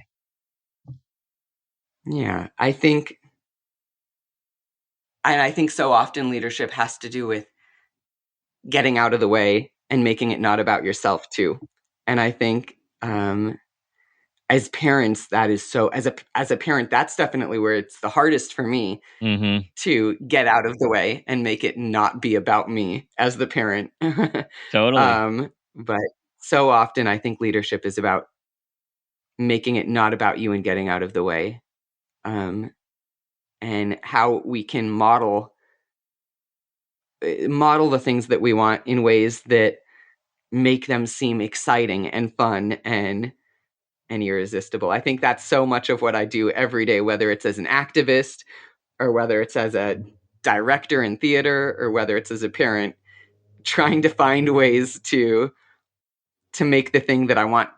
Yeah, I think so often leadership has to do with getting out of the way and making it not about yourself too. And I think as parents, that is so as a parent, that's definitely where it's the hardest for me Hmm. to get out of the way and make it not be about me as the parent. Totally. But so often I think leadership is about making it not about you and getting out of the way. Um, and how we can model the things that we want in ways that make them seem exciting and fun and irresistible. I think that's so much of what I do every day, whether it's as an activist or whether it's as a director in theater or whether it's as a parent, trying to find ways to make the thing that I want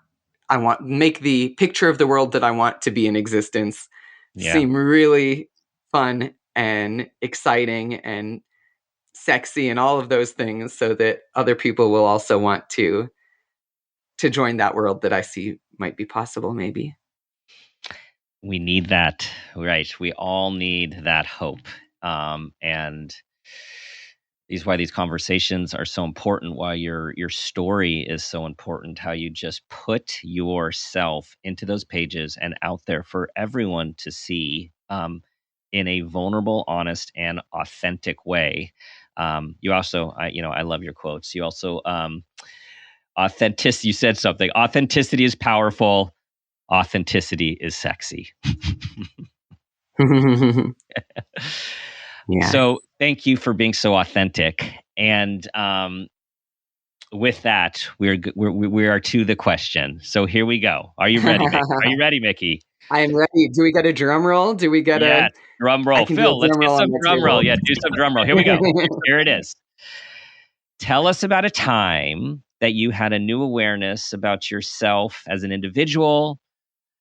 make the picture of the world that I want to be in existence Yeah. seem really fun and exciting and sexy and all of those things, so that other people will also want to join that world that I see might be possible, maybe. We need that, right? We all need that hope. And why these conversations are so important, why your story is so important, how you just put yourself into those pages and out there for everyone to see, in a vulnerable, honest, and authentic way. You also, I love your quotes. You also, authenticity. You said something. Authenticity is powerful. Authenticity is sexy. Yeah. So thank you for being so authentic. And with that, we are to the question. So here we go. Are you ready, Mickey? Are you ready, Mickey? I am ready. Do we get a drum roll? Do we get Yes. Drum I roll. can do a Phil, let's drum get roll on some the drum roll. table. Yeah, do some drum roll. Here we go. Here it is. Tell us about a time that you had a new awareness about yourself as an individual,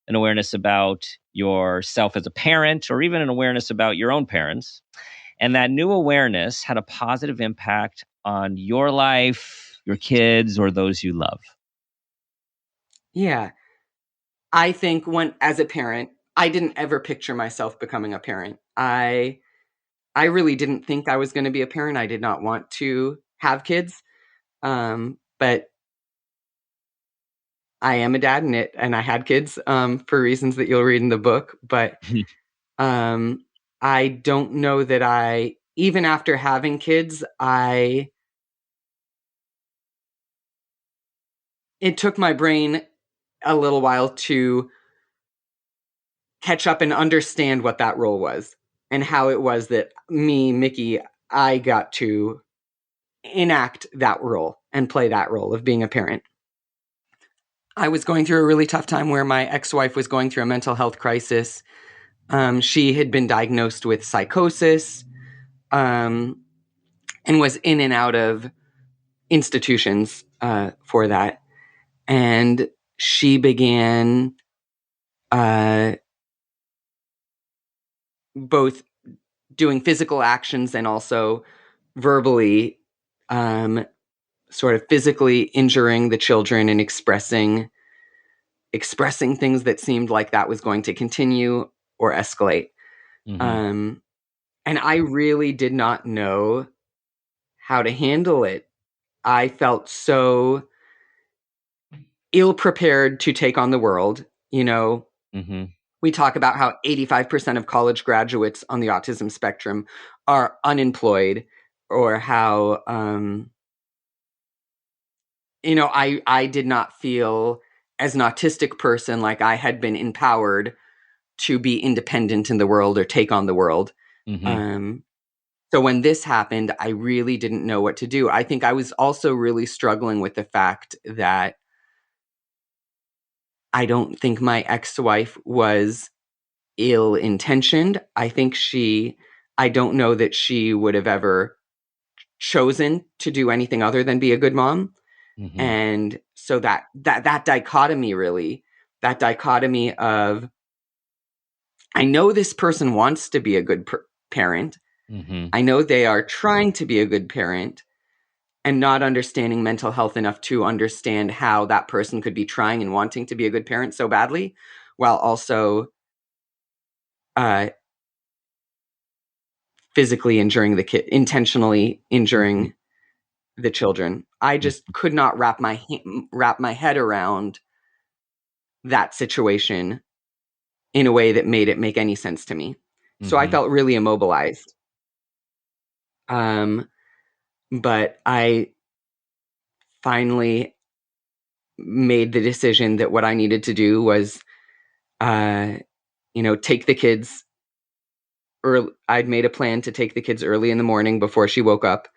an awareness about yourself as a parent, or even an awareness about your own parents. And that new awareness had a positive impact on your life, your kids, or those you love. Yeah. I think as a parent, I didn't ever picture myself becoming a parent. I really didn't think I was going to be a parent. I did not want to have kids. But I am a dad and I had kids for reasons that you'll read in the book. But I don't know that even after having kids, it took my brain a little while to catch up and understand what that role was and how it was that me, Mickey, I got to enact that role and play that role of being a parent. I was going through a really tough time where my ex-wife was going through a mental health crisis. She had been diagnosed with psychosis and was in and out of institutions for that. And she began both doing physical actions and also verbally, sort of physically injuring the children and expressing things that seemed like that was going to continue or escalate. Mm-hmm. And I really did not know how to handle it. I felt so ill prepared to take on the world. Mm-hmm. We talk about how 85% of college graduates on the autism spectrum are unemployed, or how, I did not feel as an autistic person like I had been empowered to be independent in the world or take on the world. Mm-hmm. So when this happened, I really didn't know what to do. I think I was also really struggling with the fact that I don't think my ex-wife was ill-intentioned. I don't know that she would have ever chosen to do anything other than be a good mom. Mm-hmm. And so that dichotomy of, I know this person wants to be a good parent. Mm-hmm. I know they are trying to be a good parent, and not understanding mental health enough to understand how that person could be trying and wanting to be a good parent so badly, while also physically injuring the kid, intentionally injuring the children. I just could not wrap my head around that situation in a way that made it make any sense to me. So I Mm-hmm. felt really immobilized. But I finally made the decision that what I needed to do was, take the kids early. I'd made a plan to take the kids early in the morning before she woke up.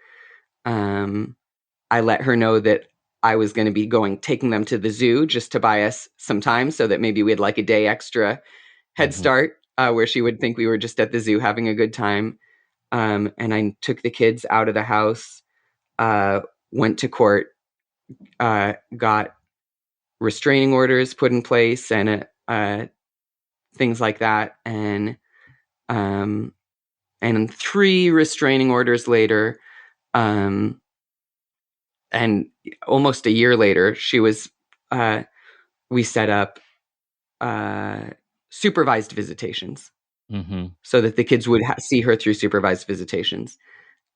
I let her know that I was going to be taking them to the zoo just to buy us some time so that maybe we had like a day extra head start, where she would think we were just at the zoo having a good time. And I took the kids out of the house, went to court, got restraining orders put in place and things like that. And 3 restraining orders later, and almost a year later, we set up supervised visitations, so that the kids would see her through supervised visitations.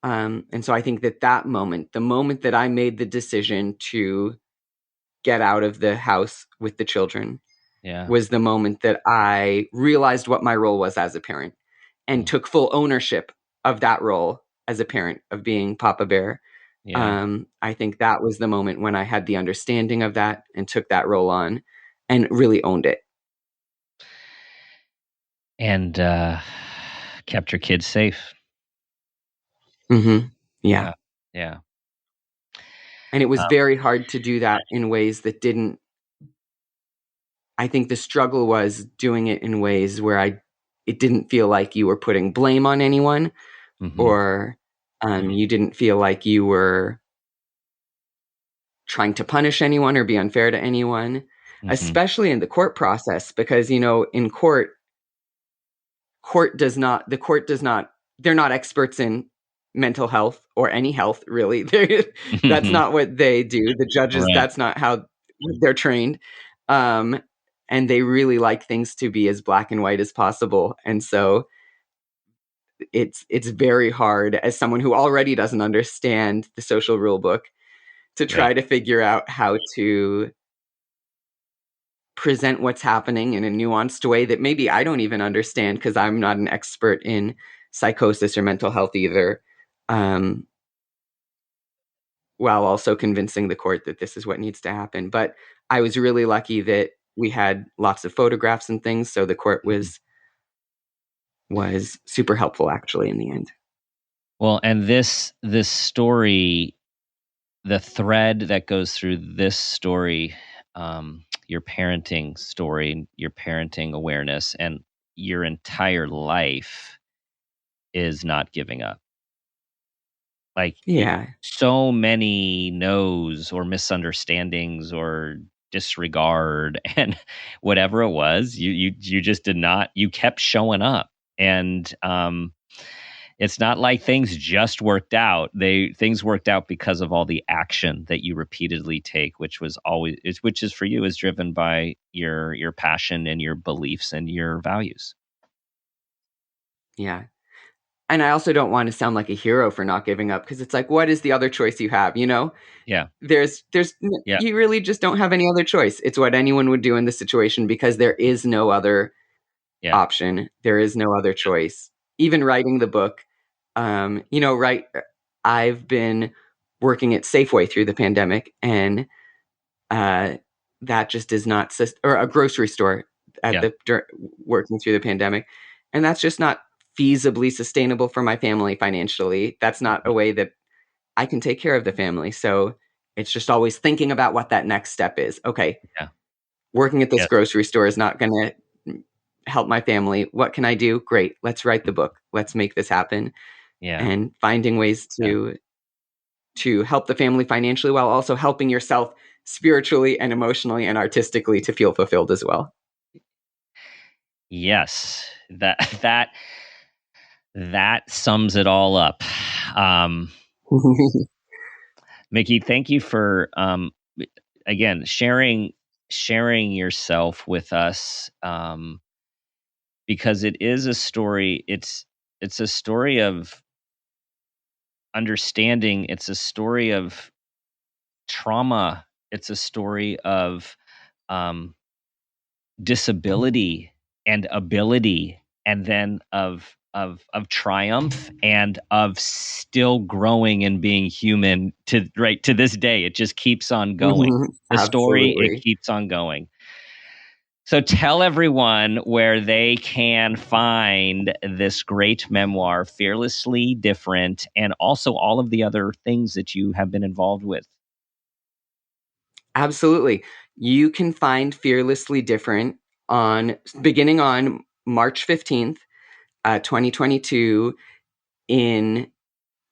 And so I think that moment, the moment that I made the decision to get out of the house with the children, Yeah. was the moment that I realized what my role was as a parent and took full ownership of that role as a parent of being Papa Bear. Yeah. I think that was the moment when I had the understanding of that and took that role on and really owned it. And kept your kids safe. Mm-hmm. Yeah. Yeah. Yeah. And it was very hard to do that in ways that didn't, I think the struggle was doing it in ways where it didn't feel like you were putting blame on anyone, Mm-hmm. or you didn't feel like you were trying to punish anyone or be unfair to anyone, Mm-hmm. especially in the court process, because, in the court does not, they're not experts in mental health or any health, really. That's not what they do. The judges, Right. that's not how they're trained. Um, and they really like things to be as black and white as possible. And so it's very hard, as someone who already doesn't understand the social rule book, to try to figure out how to present what's happening in a nuanced way that maybe I don't even understand, because I'm not an expert in psychosis or mental health either, while also convincing the court that this is what needs to happen. But I was really lucky that we had lots of photographs and things, so the court was super helpful, actually, in the end. Well, and this story, the thread that goes through this story, your parenting story, your parenting awareness, and your entire life is not giving up. Like, Yeah. so many no's or misunderstandings or disregard and whatever it was, you just did not. You kept showing up, and it's not like things just worked out. Things worked out because of all the action that you repeatedly take, which is for you, is driven by your passion and your beliefs and your values. Yeah. And I also don't want to sound like a hero for not giving up, because it's like, what is the other choice you have? Yeah, There's yeah, you really just don't have any other choice. It's what anyone would do in this situation, because there is no other yeah, option. There is no other choice. Even writing the book, right. I've been working at Safeway through the pandemic, and that just is not, or a grocery store yeah, working through the pandemic, and that's just not feasibly sustainable for my family financially. That's not a way that I can take care of the family. So it's just always thinking about what that next step is. Okay, yeah, working at this yes, grocery store is not going to help my family. What can I do? Great. Let's write the book. Let's make this happen. yeah, And finding ways yeah. to help the family financially, while also helping yourself spiritually and emotionally and artistically to feel fulfilled as well. Yes, that sums it all up. Um, Mickey, thank you for again sharing yourself with us, because it is a story. It's a story of understanding. It's a story of trauma. It's a story of um, disability and ability, and then of triumph, and of still growing and being human to this day. It just keeps on going. The story, it Absolutely. keeps on going. So tell everyone where they can find this great memoir, Fearlessly Different, and also all of the other things that you have been involved with. Absolutely. You can find Fearlessly Different beginning on March 15th, 2022, on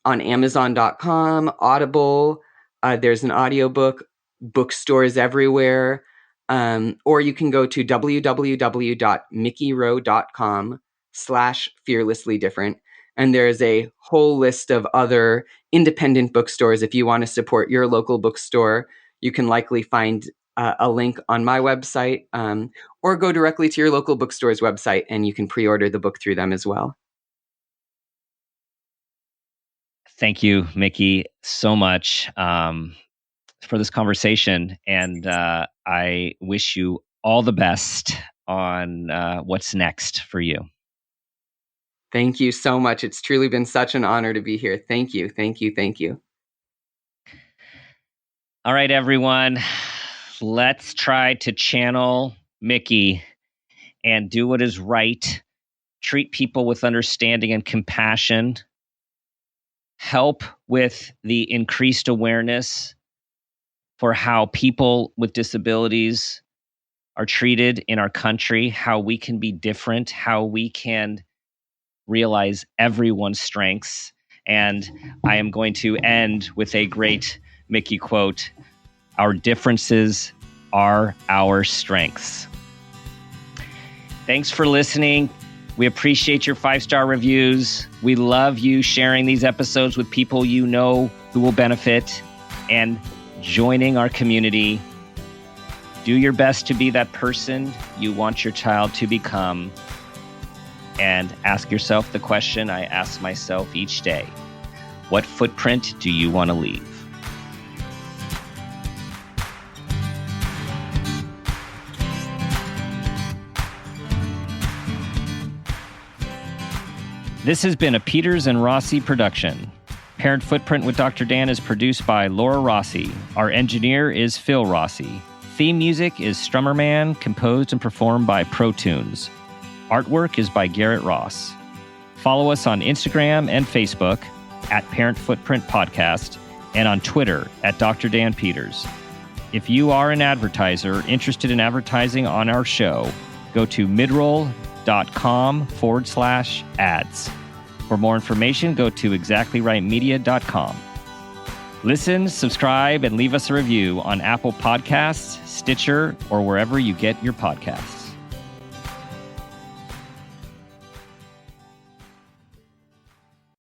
Amazon.com, Audible. There's an audiobook, bookstores everywhere. Or you can go to www.mickeyrowe.com/fearlessly different. And there's a whole list of other independent bookstores. If you want to support your local bookstore, you can likely find a link on my website, or go directly to your local bookstore's website, and you can pre-order the book through them as well. Thank you, Mickey, so much for this conversation. And I wish you all the best on what's next for you. Thank you so much. It's truly been such an honor to be here. Thank you. Thank you. Thank you. All right, everyone. Let's try to channel Mickey and do what is right. Treat people with understanding and compassion. Help with the increased awareness for how people with disabilities are treated in our country, how we can be different, how we can realize everyone's strengths. And I am going to end with a great Mickey quote: "Our differences are our strengths." Thanks for listening. We appreciate your 5-star reviews. We love you sharing these episodes with people you know who will benefit and joining our community. Do your best to be that person you want your child to become. And ask yourself the question I ask myself each day: what footprint do you want to leave? This has been a Peters and Rossi production. Parent Footprint with Dr. Dan is produced by Laura Rossi. Our engineer is Phil Rossi. Theme music is Strummer Man, composed and performed by Pro Tunes. Artwork is by Garrett Ross. Follow us on Instagram and Facebook at Parent Footprint Podcast and on Twitter at Dr. Dan Peters. If you are an advertiser interested in advertising on our show, go to midroll.com/ads. For more information, go to exactlyrightmedia.com. Listen, subscribe, and leave us a review on Apple Podcasts, Stitcher, or wherever you get your podcasts.